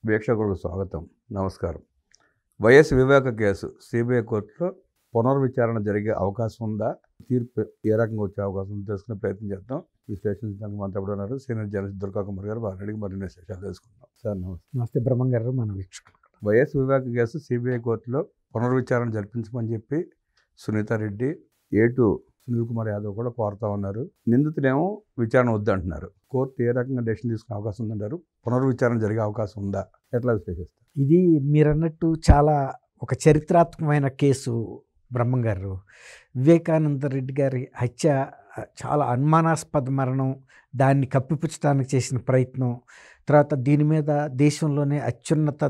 వీక్షకులకు స్వాగతం. నమస్కారం. వైఎస్ వివేక కేసు సిబిఐ కోర్టులో పునర్విచారణ జరిగే అవకాశం ఉందా? తీర్పు ఏ రకంగా వచ్చే అవకాశం ఉందో తెలుసుకునే ప్రయత్నం చేద్దాం. విశ్లేషించడానికి మనతో ఎప్పుడు ఉన్నారు సీనియర్ జర్నలిస్ట్ దుర్గా కుమార్ గారు. వారిని అడిగి మరిన్ని విశేషాలు తెలుసుకుందాం. సార్ నమస్తే. నమస్తే బ్రహ్మం గారు. మన వీక్షకులు వైఎస్ వివేక కేసు సిబిఐ కోర్టులో పునర్విచారణ జరిపించమని చెప్పి సునీతారెడ్డి, ఏటు సునీల్ కుమార్ యాదవ్ కూడా కోరుతా ఉన్నారు. నిందితుడేమో విచారణ వద్దంటున్నారు. కోర్టు ఏ రకంగా డెసిషన్ తీసుకునే అవకాశం ఉందంటారు? పునర్విచారణ జరిగే అవకాశం ఉందా? ఎట్లా విశ్లేషిస్తారు? ఇది మీరన్నట్టు చాలా ఒక చరిత్రాత్మకమైన కేసు బ్రహ్మం గారు. వివేకానంద రెడ్డి గారి హత్య చాలా అనుమానాస్పద మరణం, దాన్ని కప్పిపుచ్చడానికి చేసిన ప్రయత్నం, తర్వాత దీని మీద దేశంలోనే అత్యున్నత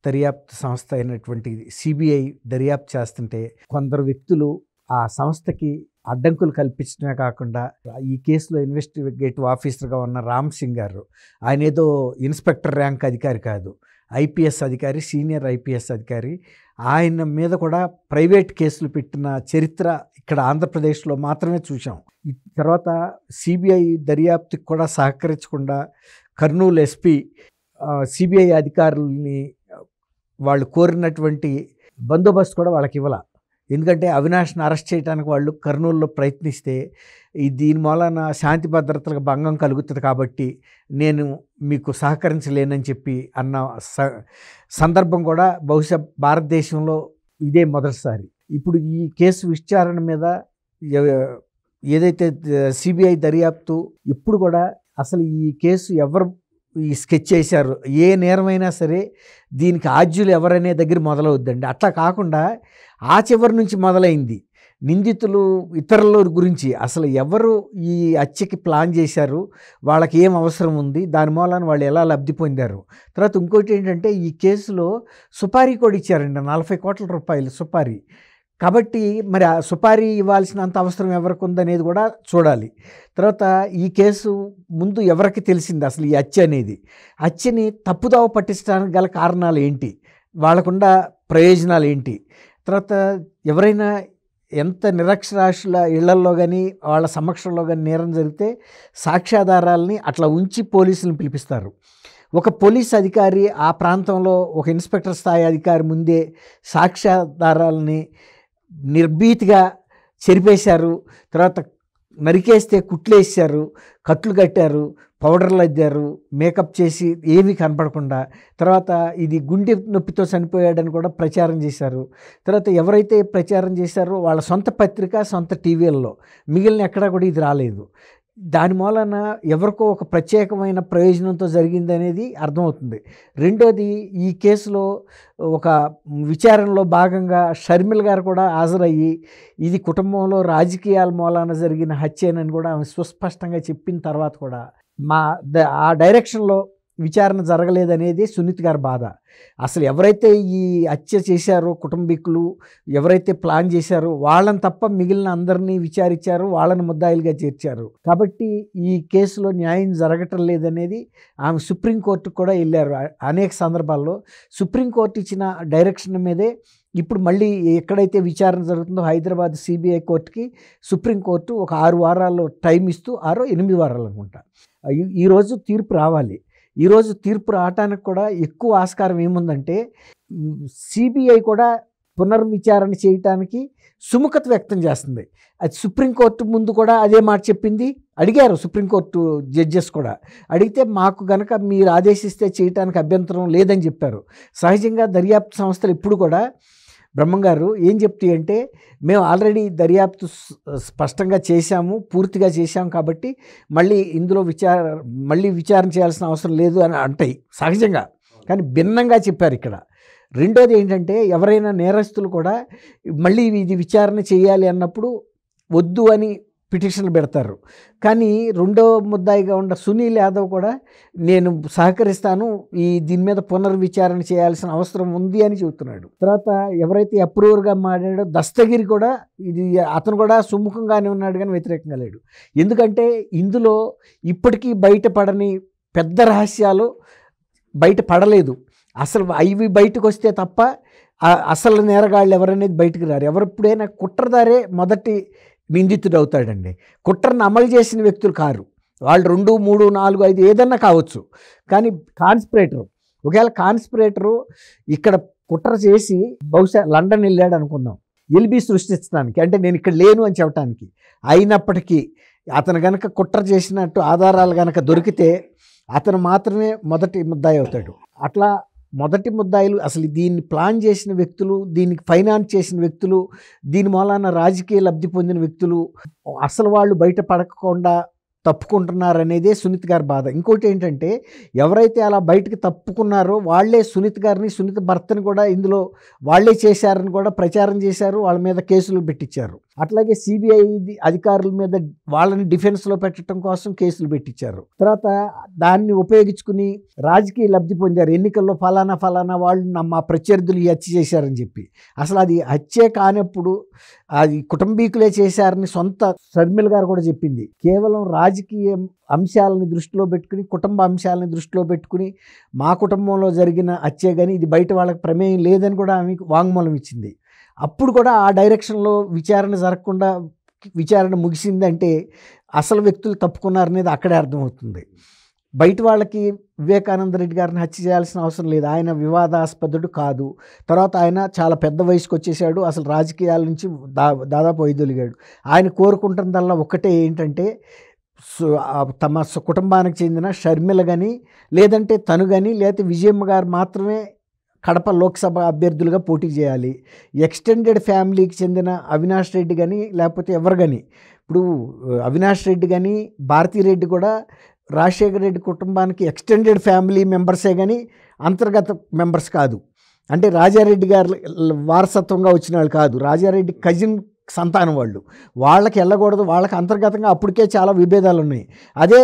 దర్యాప్తు సంస్థ అయినటువంటి సిబిఐ దర్యాప్తు చేస్తుంటే కొందరు వ్యక్తులు ఆ సంస్థకి అడ్డంకులు కల్పించడమే కాకుండా ఈ కేసులో ఇన్వెస్టిగేటివ్ ఆఫీసర్గా ఉన్న రామ్ సింగ్ గారు, ఆయన ఏదో ఇన్స్పెక్టర్ ర్యాంక్ అధికారి కాదు, ఐపీఎస్ అధికారి, సీనియర్ ఐపీఎస్ అధికారి. ఆయన మీద కూడా ప్రైవేట్ కేసులు పెట్టిన చరిత్ర ఇక్కడ ఆంధ్రప్రదేశ్లో మాత్రమే చూసాం. తర్వాత సిబిఐ దర్యాప్తుకి కూడా సహకరించకుండా కర్నూలు ఎస్పీ సిబిఐ అధికారుల్ని వాళ్ళు కోరినటువంటి బందోబస్తు కూడా వాళ్ళకి ఇవ్వాల. ఎందుకంటే అవినాష్ని అరెస్ట్ చేయడానికి వాళ్ళు కర్నూలులో ప్రయత్నిస్తే దీని మూలన శాంతి భద్రతలకు భంగం కలుగుతుంది కాబట్టి నేను మీకు సహకరించలేనని చెప్పి అన్న సందర్భం కూడా బహుశా భారతదేశంలో ఇదే మొదటిసారి. ఇప్పుడు ఈ కేసు విచారణ మీద ఏదైతే సిబిఐ దర్యాప్తు ఇప్పుడు కూడా అసలు ఈ కేసు ఎవరు ఈ స్కెచ్ చేశారు, ఏ నేరమైనా సరే దీనికి ఆద్యులు ఎవరనే దగ్గర మొదలవుద్దండి. అట్లా కాకుండా ఆ చివరి నుంచి మొదలైంది. నిందితులు ఇతరుల గురించి అసలు ఎవరు ఈ హత్యకి ప్లాన్ చేశారు, వాళ్ళకి ఏం అవసరం ఉంది, దాని మూలాన వాళ్ళు ఎలా లబ్ధి పొందారు. తర్వాత ఇంకోటి ఏంటంటే ఈ కేసులో సుపారీ కూడా ఇచ్చారండి, 40 కోట్ల రూపాయలు సుపారీ. కాబట్టి మరి ఆ సుపారీ ఇవ్వాల్సినంత అవసరం ఎవరికి ఉందనేది కూడా చూడాలి. తర్వాత ఈ కేసు ముందు ఎవరికి తెలిసింది అసలు ఈ హత్య అనేది, హత్యని తప్పుదావ పట్టించడానికి గల కారణాలు ఏంటి, వాళ్ళకుండా ప్రయోజనాలు ఏంటి, తర్వాత ఎవరైనా ఎంత నిరక్షరాస్యుల ఇళ్లల్లో కానీ వాళ్ళ సమక్షంలో కానీ నేరం జరిగితే సాక్ష్యాధారాలని అట్లా ఉంచి పోలీసులను పిలిపిస్తారు. ఒక పోలీస్ అధికారి ఆ ప్రాంతంలో ఒక ఇన్స్పెక్టర్ స్థాయి అధికారి ముందే సాక్ష్యాధారాలని నిర్భీతిగా చెరిపేశారు, తర్వాత నరికేస్తే కుట్లేసారు, కట్లు కట్టారు, పౌడర్లు అద్దారు, మేకప్ చేసి ఏమీ కనపడకుండా, తర్వాత ఇది గుండె నొప్పితో చనిపోయాడని కూడా ప్రచారం చేశారు. తర్వాత ఎవరైతే ప్రచారం చేశారో వాళ్ళ సొంత పత్రిక, సొంత టీవీల్లో, మిగిలిన ఎక్కడా కూడా ఇది రాలేదు. దాని మూలన ఎవరికో ఒక ప్రత్యేకమైన ప్రయోజనంతో జరిగిందనేది అర్థమవుతుంది. రెండోది, ఈ కేసులో ఒక విచారణలో భాగంగా షర్మిల గారు కూడా హాజరయ్యి ఇది కుటుంబంలో రాజకీయాల మూలాన జరిగిన హత్యేనని కూడా ఆమె సుస్పష్టంగా చెప్పిన తర్వాత కూడా ఆ డైరెక్షన్లో విచారణ జరగలేదనేది సునీత్ గారి బాధ. అసలు ఎవరైతే ఈ హత్య చేశారో కుటుంబీకులు, ఎవరైతే ప్లాన్ చేశారో వాళ్ళని తప్ప మిగిలిన అందరినీ విచారించారు, వాళ్ళని ముద్దాయిలుగా చేర్చారు. కాబట్టి ఈ కేసులో న్యాయం జరగటం లేదనేది ఆమె సుప్రీంకోర్టుకు కూడా వెళ్ళారు. అనేక సందర్భాల్లో సుప్రీంకోర్టు ఇచ్చిన డైరెక్షన్ మీదే ఇప్పుడు మళ్ళీ ఎక్కడైతే విచారణ జరుగుతుందో హైదరాబాద్ సిబిఐ కోర్టుకి సుప్రీంకోర్టు ఒక 6 వారాల్లో టైం ఇస్తూ 8 వారాలు అనుకుంటా ఈరోజు తీర్పు రావాలి. ఈరోజు తీర్పు రావటానికి కూడా ఎక్కువ ఆస్కారం ఏముందంటే సిబిఐ కూడా పునర్విచారణ చేయటానికి సుముఖత వ్యక్తం చేస్తుంది. అది సుప్రీంకోర్టు ముందు కూడా అదే మాట చెప్పింది. అడిగారు సుప్రీంకోర్టు జడ్జెస్ కూడా, అడిగితే మాకు గనక మీరు ఆదేశిస్తే చేయటానికి అభ్యంతరం లేదని చెప్పారు. సహజంగా దర్యాప్తు సంస్థలు ఇప్పుడు కూడా బ్రహ్మం గారు ఏం చెప్తాయి అంటే, మేము ఆల్రెడీ దర్యాప్తు స్పష్టంగా చేశాము, పూర్తిగా చేశాము, కాబట్టి మళ్ళీ ఇందులో విచారణ చేయాల్సిన అవసరం లేదు అని అంటాయి సహజంగా. కానీ భిన్నంగా చెప్పారు ఇక్కడ. రెండోది ఏంటంటే, ఎవరైనా నేరస్తులు కూడా మళ్ళీ ఇది విచారణ చేయాలి అన్నప్పుడు వద్దు అని పిటిషన్లు పెడతారు. కానీ రెండో ముద్దాయిగా ఉన్న సునీల్ యాదవ్ కూడా నేను సహకరిస్తాను, దీని మీద పునర్విచారణ చేయాల్సిన అవసరం ఉంది అని చెబుతున్నాడు. తర్వాత ఎవరైతే అప్రూవర్గా మాట్లాడాడో దస్తగిరి కూడా అతను కూడా సుముఖంగానే ఉన్నాడు కానీ వ్యతిరేకంగా లేడు. ఎందుకంటే ఇందులో ఇప్పటికీ బయటపడని పెద్ద రహస్యాలు బయటపడలేదు. అసలు అవి బయటకు వస్తే తప్ప అసలు నేరగాళ్ళు ఎవరనేది బయటకు రారు. ఎవరెప్పుడైనా కుట్రదారే మొదటి నిందితుడు అవుతాడండి. కుట్రను అమలు చేసిన వ్యక్తులు కారు వాళ్ళు. 2, 3, 4, 5 ఏదన్నా కావచ్చు, కానీ కాన్స్పిరేటర్ ఒకవేళ కాన్స్పిరేటరు ఇక్కడ కుట్ర చేసి బహుశా లండన్ వెళ్ళాడు అనుకుందాం, ఎల్బీ సృష్టించడానికి, అంటే నేను ఇక్కడ లేను అని చెప్పడానికి. అయినప్పటికీ అతను గనక కుట్ర చేసినట్టు ఆధారాలు గనక దొరికితే అతను మాత్రమే మొదటి ముద్దాయి అవుతాడు. అట్లా మొదటి ముద్దాయిలు అసలు దీన్ని ప్లాన్ చేసిన వ్యక్తులు, దీనికి ఫైనాన్స్ చేసిన వ్యక్తులు, దీని మూలాన రాజకీయ లబ్ధి పొందిన వ్యక్తులు అసలు వాళ్ళు బయటపడకుండా తప్పుకుంటున్నారనేదే సునీత గారి బాధ. ఇంకోటి ఏంటంటే ఎవరైతే అలా బయటకు తప్పుకున్నారో వాళ్ళే సునీత గారిని, సునీత భర్తని కూడా ఇందులో వాళ్ళే చేశారని కూడా ప్రచారం చేశారు, వాళ్ళ మీద కేసులు పెట్టించారు. అట్లాగే సిబిఐ అధికారుల మీద వాళ్ళని డిఫెన్స్లో పెట్టడం కోసం కేసులు పెట్టించారు. తర్వాత దాన్ని ఉపయోగించుకుని రాజకీయ లబ్ధి పొందారు. ఎన్నికల్లో ఫలానా వాళ్ళు మా ప్రత్యర్థులు ఈ హత్య చేశారని చెప్పి. అసలు అది హత్యే కానప్పుడు అది కుటుంబీకులే చేశారని సొంత షర్మిల గారు కూడా చెప్పింది. కేవలం రాజకీయ అంశాలని దృష్టిలో పెట్టుకుని, కుటుంబ అంశాలని దృష్టిలో పెట్టుకుని మా కుటుంబంలో జరిగిన హత్యే కానీ ఇది బయట వాళ్ళకి ప్రమేయం లేదని కూడా ఆమెకు వాంగ్మూలం ఇచ్చింది. అప్పుడు కూడా ఆ డైరెక్షన్లో విచారణ జరగకుండా విచారణ ముగిసిందంటే అసలు వ్యక్తులు తప్పుకున్నారనేది అక్కడే అర్థమవుతుంది. బయట వాళ్ళకి వివేకానంద రెడ్డి గారిని హత్య చేయాల్సిన అవసరం లేదు, ఆయన వివాదాస్పదుడు కాదు. తర్వాత ఆయన చాలా పెద్ద వయసుకు వచ్చేసాడు, అసలు రాజకీయాల నుంచి దాదాపు వైదొలిగాడు. ఆయన కోరుకుంటున్నదల్లా ఒక్కటే ఏంటంటే తమ కుటుంబానికి చెందిన షర్మిల కానీ, లేదంటే తను కానీ, లేకపోతే విజయమ్మ గారు మాత్రమే కడప లోక్సభ అభ్యర్థులుగా పోటీ చేయాలి. ఎక్స్టెండెడ్ ఫ్యామిలీకి చెందిన అవినాష్ రెడ్డి కానీ, లేకపోతే ఎవరు కానీ, ఇప్పుడు అవినాష్ రెడ్డి కానీ భారతీరెడ్డి కూడా రాజశేఖర రెడ్డి కుటుంబానికి ఎక్స్టెండెడ్ ఫ్యామిలీ మెంబర్సే కానీ అంతర్గత మెంబర్స్ కాదు. అంటే రాజారెడ్డి గారు వారసత్వంగా వచ్చిన వాళ్ళు కాదు, రాజారెడ్డి కజిన్ సంతానం వాళ్ళకి వెళ్ళకూడదు, వాళ్ళకి అంతర్గతంగా అప్పటికే చాలా విభేదాలు ఉన్నాయి. అదే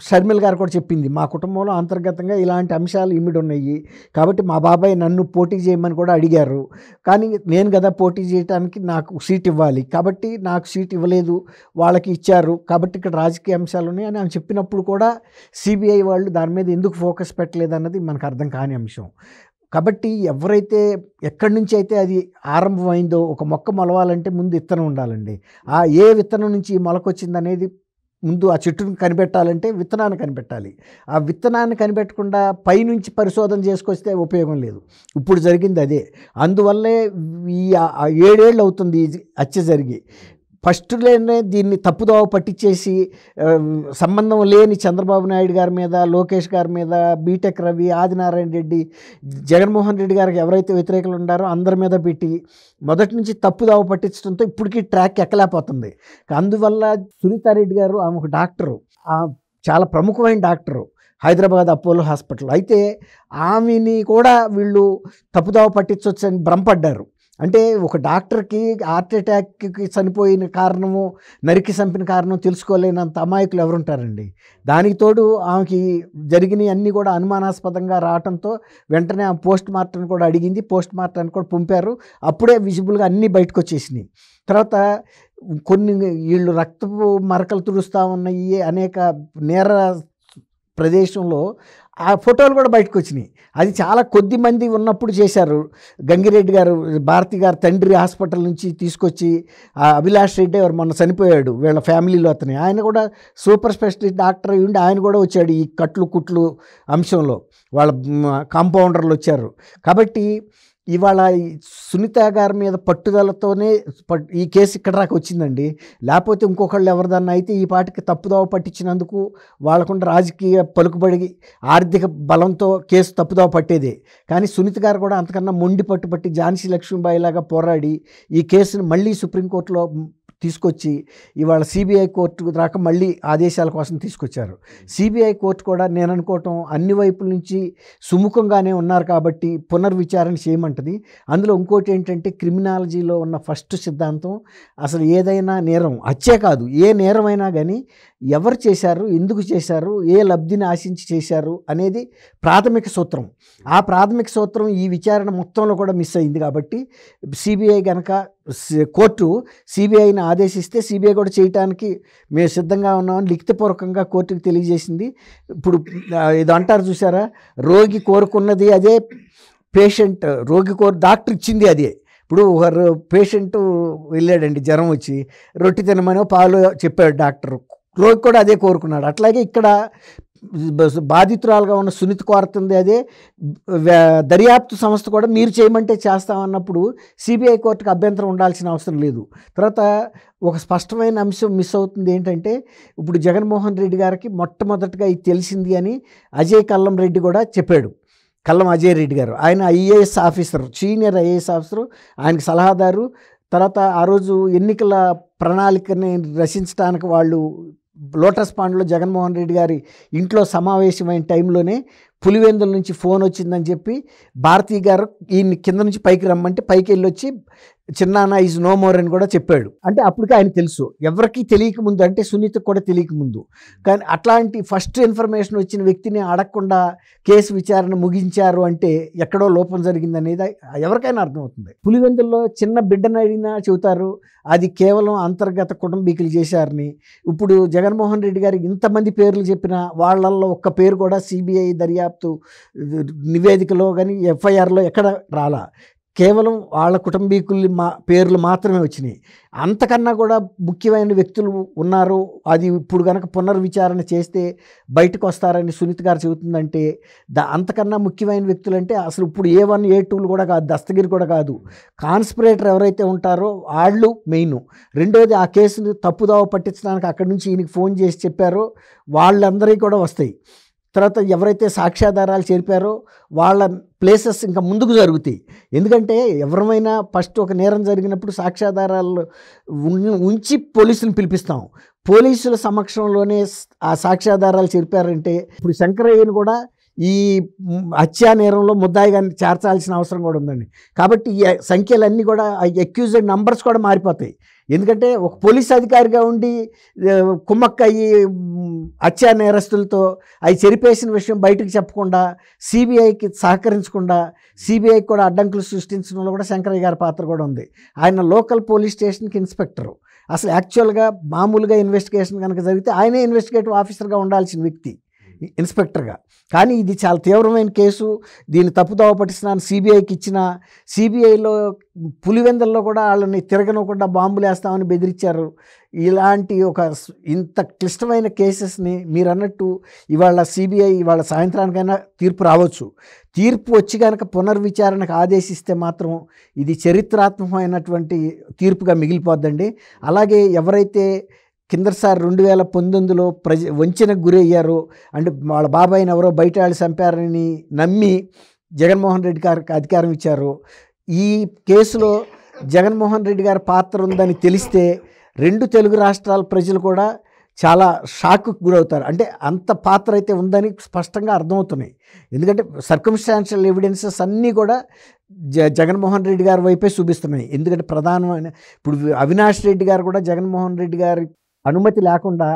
షర్మిల గారు కూడా చెప్పింది, మా కుటుంబంలో అంతర్గతంగా ఇలాంటి అంశాలు ఇమిడి ఉన్నాయి, కాబట్టి మా బాబాయ్ నన్ను పోటీ చేయమని కూడా అడిగారు, కానీ నేను కదా పోటీ చేయడానికి నాకు సీట్ ఇవ్వాలి, కాబట్టి నాకు సీట్ ఇవ్వలేదు, వాళ్ళకి ఇచ్చారు, కాబట్టి ఇక్కడ రాజకీయ అంశాలు ఉన్నాయి అని ఆమె చెప్పినప్పుడు కూడా సిబిఐ వాళ్ళు దాని మీద ఎందుకు ఫోకస్ పెట్టలేదు అన్నది మనకు అర్థం కాని అంశం. కాబట్టి ఎవరైతే ఎక్కడి నుంచి అయితే అది ఆరంభమైందో, ఒక మొక్క మొలవాలంటే ముందు విత్తనం ఉండాలండి. ఆ ఏ విత్తనం నుంచి మొలకొచ్చింది అనేది ముందు ఆ చెట్టును కనిపెట్టాలంటే విత్తనాన్ని కనిపెట్టాలి. ఆ విత్తనాన్ని కనిపెట్టకుండా పైనుంచి పరిశోధన చేసుకొస్తే ఉపయోగం లేదు. ఇప్పుడు జరిగింది అదే. అందువల్లే ఈ 7 ఏళ్ళు అవుతుంది ఈ హత్య జరిగి. ఫస్ట్లోనే దీన్ని తప్పుదోవ పట్టించేసి సంబంధం లేని చంద్రబాబు నాయుడు గారి మీద, లోకేష్ గారి మీద, బీటెక్ రవి, ఆదినారాయణ రెడ్డి, జగన్మోహన్ రెడ్డి గారికి ఎవరైతే వ్యతిరేకులు ఉన్నారో అందరి మీద పెట్టి మొదటి నుంచి తప్పుదోవ పట్టించడంతో ఇప్పటికీ ట్రాక్ ఎక్కలేకపోతుంది. అందువల్ల సునీతారెడ్డి గారు ఆమె ఒక డాక్టరు, చాలా ప్రముఖమైన డాక్టరు హైదరాబాద్ అపోలో హాస్పిటల్. అయితే ఆమెని కూడా వీళ్ళు తప్పుదోవ పట్టించవచ్చని భ్రమపడ్డారు. అంటే ఒక డాక్టర్కి హార్ట్ అటాక్కి చనిపోయిన కారణము, నరికి చంపిన కారణం తెలుసుకోలేనంత అమాయకులు ఎవరుంటారండి. దానికి తోడు ఆమెకి జరిగినవి అన్నీ కూడా అనుమానాస్పదంగా రావడంతో వెంటనే ఆమె పోస్ట్ మార్టం కూడా అడిగింది, పోస్ట్ మార్టానికి కూడా పంపారు. అప్పుడే విజిబుల్గా అన్నీ బయటకు వచ్చేసినాయి. తర్వాత కొన్ని వీళ్ళు రక్తపు మరకలు తుడుస్తూ ఉన్నాయి అనేక నేర ప్రదేశంలో ఆ ఫోటోలు కూడా బయటకు వచ్చినాయి. అది చాలా కొద్ది మంది ఉన్నప్పుడు చేశారు. గంగిరెడ్డి గారు, భారతి గారు తండ్రి హాస్పిటల్ నుంచి తీసుకొచ్చి అభిలాష్ రెడ్డి ఎవరు మొన్న చనిపోయాడు వీళ్ళ ఫ్యామిలీలో, ఆయన కూడా సూపర్ స్పెషలిస్ట్ డాక్టర్ అయి ఉండి ఆయన కూడా వచ్చాడు ఈ కట్లు కుట్లు అంశంలో. వాళ్ళ కాంపౌండర్లు వచ్చారు. కాబట్టి ఇవాళ సునీత గారి మీద పట్టుదలతోనే ఈ కేసు ఇక్కడ దాకా వచ్చిందండి. లేకపోతే ఇంకొకళ్ళు ఎవరిదన్నా అయితే ఈ పాటికి తప్పుదోవ పట్టించినందుకు వాళ్ళకుండా రాజకీయ పలుకుబడి, ఆర్థిక బలంతో కేసు తప్పుదోవ పట్టేదే. కానీ సునీత గారు కూడా అంతకన్నా మొండి పట్టుబట్టి ఝాన్సీ లక్ష్మీబాయి లాగా పోరాడి ఈ కేసును మళ్ళీ సుప్రీంకోర్టులో తీసుకొచ్చి ఇవాళ సిబిఐ కోర్టు దాకా మళ్ళీ ఆదేశాల కోసం తీసుకొచ్చారు. సిబిఐ కోర్టు కూడా నేను అనుకోవటం అన్ని వైపుల నుంచి సుముఖంగానే ఉన్నారు కాబట్టి పునర్విచారణ చేయమంటది. అందులో ఇంకోటి ఏంటంటే క్రిమినాలజీలో ఉన్న ఫస్ట్ సిద్ధాంతం, అసలు ఏదైనా నేరం, హత్యే కాదు ఏ నేరమైనా కానీ ఎవరు చేశారు, ఎందుకు చేశారు, ఏ లబ్ధిని ఆశించి చేశారు అనేది ప్రాథమిక సూత్రం. ఆ ప్రాథమిక సూత్రం ఈ విచారణ మొత్తంలో కూడా మిస్ అయింది. కాబట్టి సిబిఐ కనుక కోర్టు సిబిఐని ఆదేశిస్తే సిబిఐ కూడా చేయటానికి మేము సిద్ధంగా ఉన్నామని లిఖితపూర్వకంగా కోర్టుకు తెలియజేసింది. ఇప్పుడు ఇది అంటారు చూసారా, రోగి కోరుకున్నది అదే, పేషెంట్ రోగి డాక్టర్ ఇచ్చింది అదే. ఇప్పుడు ఒక పేషెంట్ వెళ్ళాడండి జ్వరం వచ్చి, రొట్టె తినమని పాలు చెప్పాడు డాక్టర్, రోగి కూడా అదే కోరుకున్నాడు. అట్లాగే ఇక్కడ బాధితురాలుగా ఉన్న సునీత కోరుతుంది అదే. దర్యాప్తు సంస్థ కూడా మీరు చేయమంటే చేస్తామన్నప్పుడు సిబిఐ కోర్టుకు అభ్యంతరం ఉండాల్సిన అవసరం లేదు. తర్వాత ఒక స్పష్టమైన అంశం మిస్ అవుతుంది ఏంటంటే, ఇప్పుడు జగన్మోహన్ రెడ్డి గారికి మొట్టమొదటిగా ఇది తెలిసింది అని అజయ్ కల్లం రెడ్డి కూడా చెప్పాడు. కల్లం అజయ్ రెడ్డి గారు, ఆయన IAS officer, senior IAS officer, ఆయనకి సలహాదారు. తర్వాత ఆ రోజు ఎన్నికల ప్రణాళికని రచించడానికి వాళ్ళు లోటస్ పాండ్లో జగన్మోహన్ రెడ్డి గారి ఇంట్లో సమావేశమైన టైంలోనే పులివెందుల నుంచి ఫోన్ వచ్చిందని చెప్పి భారతీ గారు ఈయన్ని కింద నుంచి పైకి రమ్మంటే పైకి వెళ్ళి వచ్చి చిన్నాన్న ఈజ్ నో మోర్ అని కూడా చెప్పాడు. అంటే అప్పటికే ఆయన తెలుసు, ఎవరికి తెలియకముందు, అంటే సునీతకు కూడా తెలియకముందు. కానీ అట్లాంటి ఫస్ట్ ఇన్ఫర్మేషన్ వచ్చిన వ్యక్తిని అడగకుండా కేసు విచారణ ముగించారు అంటే ఎక్కడో లోపం జరిగిందనేది ఎవరికైనా అర్థమవుతుంది. పులివెందుల్లో చిన్న బిడ్డను అడిగినా చెబుతారు అది కేవలం అంతర్గత కుటుంబీకులు చేశారని. ఇప్పుడు జగన్మోహన్ రెడ్డి గారికి ఇంతమంది పేర్లు చెప్పిన వాళ్ళల్లో ఒక్క పేరు కూడా సిబిఐ దర్యాప్తు నివేదికలో కానీ ఎఫ్ఐఆర్లో ఎక్కడ రాలా. కేవలం వాళ్ళ కుటుంబీకులు పేర్లు మాత్రమే వచ్చినాయి. అంతకన్నా కూడా ముఖ్యమైన వ్యక్తులు ఉన్నారు, అది ఇప్పుడు కనుక పునర్విచారణ చేస్తే బయటకు వస్తారని సునీత గారు చెబుతుందంటే అంతకన్నా ముఖ్యమైన వ్యక్తులు అంటే అసలు ఇప్పుడు A1 A2 కూడా కాదు, దస్తగిరి కూడా కాదు, కాన్స్పిరేటర్ ఎవరైతే ఉంటారో వాళ్ళు మెయిన్. రెండోది ఆ కేసుని తప్పుదావ పట్టించడానికి అక్కడి నుంచి ఈయనకి ఫోన్ చేసి చెప్పారో వాళ్ళందరికీ కూడా వస్తాయి. తర్వాత ఎవరైతే సాక్ష్యాధారాలు చేర్పారో వాళ్ళ ప్లేసెస్ ఇంకా ముందుకు జరుగుతాయి. ఎందుకంటే ఎవరైనా ఫస్ట్ ఒక నేరం జరిగినప్పుడు సాక్ష్యాధారాలు ఉంచి పోలీసులను పిలిపిస్తాం. పోలీసుల సమక్షంలోనే ఆ సాక్ష్యాధారాలు చేర్పారంటే ఇప్పుడు శంకరయ్యను కూడా ఈ హత్యా నేరంలో ముద్దాయిగా చేర్చాల్సిన అవసరం కూడా ఉందండి. కాబట్టి ఈ సంఖ్యలన్నీ కూడా అక్యూజ్డ్ నంబర్స్ కూడా మారిపోతాయి. ఎందుకంటే ఒక పోలీస్ అధికారిగా ఉండి కుమ్మక్కయ్యి హత్యా నేరస్తులతో అవి చెరిపేసిన విషయం బయటకు చెప్పకుండా సిబిఐకి సహకరించకుండా సిబిఐకి కూడా అడ్డంకులు సృష్టించడంలో కూడా శంకరయ్య గారి పాత్ర కూడా ఉంది. ఆయన లోకల్ పోలీస్ స్టేషన్కి ఇన్స్పెక్టరు. అసలు యాక్చువల్గా మామూలుగా ఇన్వెస్టిగేషన్ కనుక జరిగితే ఆయనే ఇన్వెస్టిగేటివ్ ఆఫీసర్గా ఉండాల్సిన వ్యక్తి ఇన్స్పెక్టర్గా. కానీ ఇది చాలా తీవ్రమైన కేసు, దీన్ని తప్పుదోవ పట్టిస్తున్నాను సిబిఐకి ఇచ్చిన. సిబిఐలో పులివెందుల్లో కూడా వాళ్ళని తిరగనకుండా బాంబులు వేస్తామని బెదిరించారు. ఇలాంటి ఒక ఇంత క్లిష్టమైన కేసెస్ని మీరు అన్నట్టు ఇవాళ సిబిఐ ఇవాళ సాయంత్రానికైనా తీర్పు రావచ్చు. తీర్పు వచ్చి కనుక పునర్విచారణకు ఆదేశిస్తే మాత్రం ఇది చరిత్రాత్మకమైనటువంటి తీర్పుగా మిగిలిపోద్దండి. అలాగే ఎవరైతే కిందసారి 2019లో వంచనకు గురయ్యారో, అంటే వాళ్ళ బాబాయిని ఎవరో బయట వాళ్ళు చంపారని నమ్మి జగన్మోహన్ రెడ్డి గారికి అధికారం ఇచ్చారు. ఈ కేసులో జగన్మోహన్ రెడ్డి గారి పాత్ర ఉందని తెలిస్తే 2 తెలుగు రాష్ట్రాల ప్రజలు కూడా చాలా షాక్కు గురవుతారు. అంటే అంత పాత్ర అయితే ఉందని స్పష్టంగా అర్థమవుతున్నాయి. ఎందుకంటే సర్కమ్స్టాన్షియల్ ఎవిడెన్సెస్ అన్నీ కూడా జగన్మోహన్ రెడ్డి గారి వైపే చూపిస్తున్నాయి. ఎందుకంటే ప్రధానమైన ఇప్పుడు అవినాష్ రెడ్డి గారు కూడా జగన్మోహన్ రెడ్డి గారి అనుమతి లేకుండా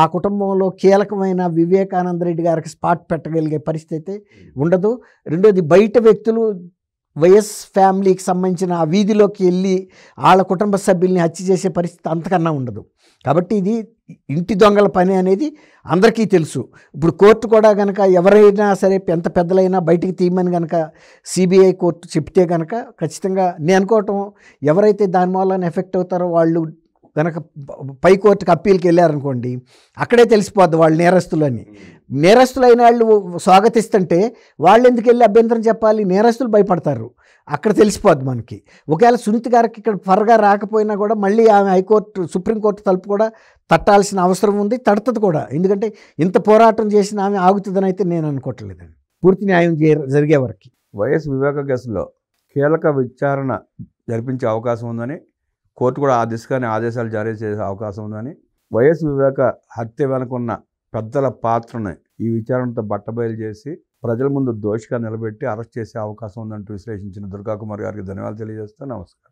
ఆ కుటుంబంలో కీలకమైన వివేకానంద రెడ్డి గారికి స్పాట్ పెట్టగలిగే పరిస్థితి ఉండదు. రెండోది బయట వ్యక్తులు వైఎస్ ఫ్యామిలీకి సంబంధించిన ఆ వీధిలోకి వెళ్ళి వాళ్ళ కుటుంబ సభ్యుల్ని హత్య చేసే పరిస్థితి అంతకన్నా ఉండదు. కాబట్టి ఇది ఇంటి దొంగల పని అనేది అందరికీ తెలుసు. ఇప్పుడు కోర్టు కూడా కనుక ఎవరైనా సరే ఎంత పెద్దలైనా బయటికి తీయమని కనుక సిబిఐ కోర్టు చెప్తే కనుక ఖచ్చితంగా నేను అనుకోవటం ఎవరైతే దాని వల్ల ఎఫెక్ట్ అవుతారో వాళ్ళు కనుక పై కోర్టుకి అప్పీల్కి వెళ్ళారనుకోండి, అక్కడే తెలిసిపోద్ది వాళ్ళు నేరస్తులని. నేరస్తులైన వాళ్ళు స్వాగతిస్తుంటే వాళ్ళు ఎందుకు వెళ్ళి అభ్యంతరం చెప్పాలి? నేరస్తులు భయపడతారు, అక్కడ తెలిసిపోద్ది మనకి. ఒకవేళ సునీత గారికి ఇక్కడ త్వరగా రాకపోయినా కూడా మళ్ళీ ఆమె హైకోర్టు సుప్రీంకోర్టు తలుపు కూడా తట్టాల్సిన అవసరం ఉంది, తడుతుంది కూడా. ఎందుకంటే ఇంత పోరాటం చేసిన ఆమె ఆగుతుందని అయితే నేను అనుకోవట్లేదండి, పూర్తి న్యాయం జరిగే వరకు. వైఎస్ వివేక కేసులో కీలక విచారణ జరిపించే అవకాశం ఉందని కోర్టు కూడా ఆ దిశగానే ఆదేశాలు జారీ చేసే అవకాశం ఉందని, వైఎస్ వివేక హత్య వెనుకున్న పెద్దల పాత్రని ఈ విచారణతో బట్టబయలు చేసి ప్రజల ముందు దోషిగా నిలబెట్టి అరెస్ట్ చేసే అవకాశం ఉందంటూ విశ్లేషించిన దుర్గాకుమార్ గారికి ధన్యవాదాలు తెలియజేస్తూ నమస్కారం.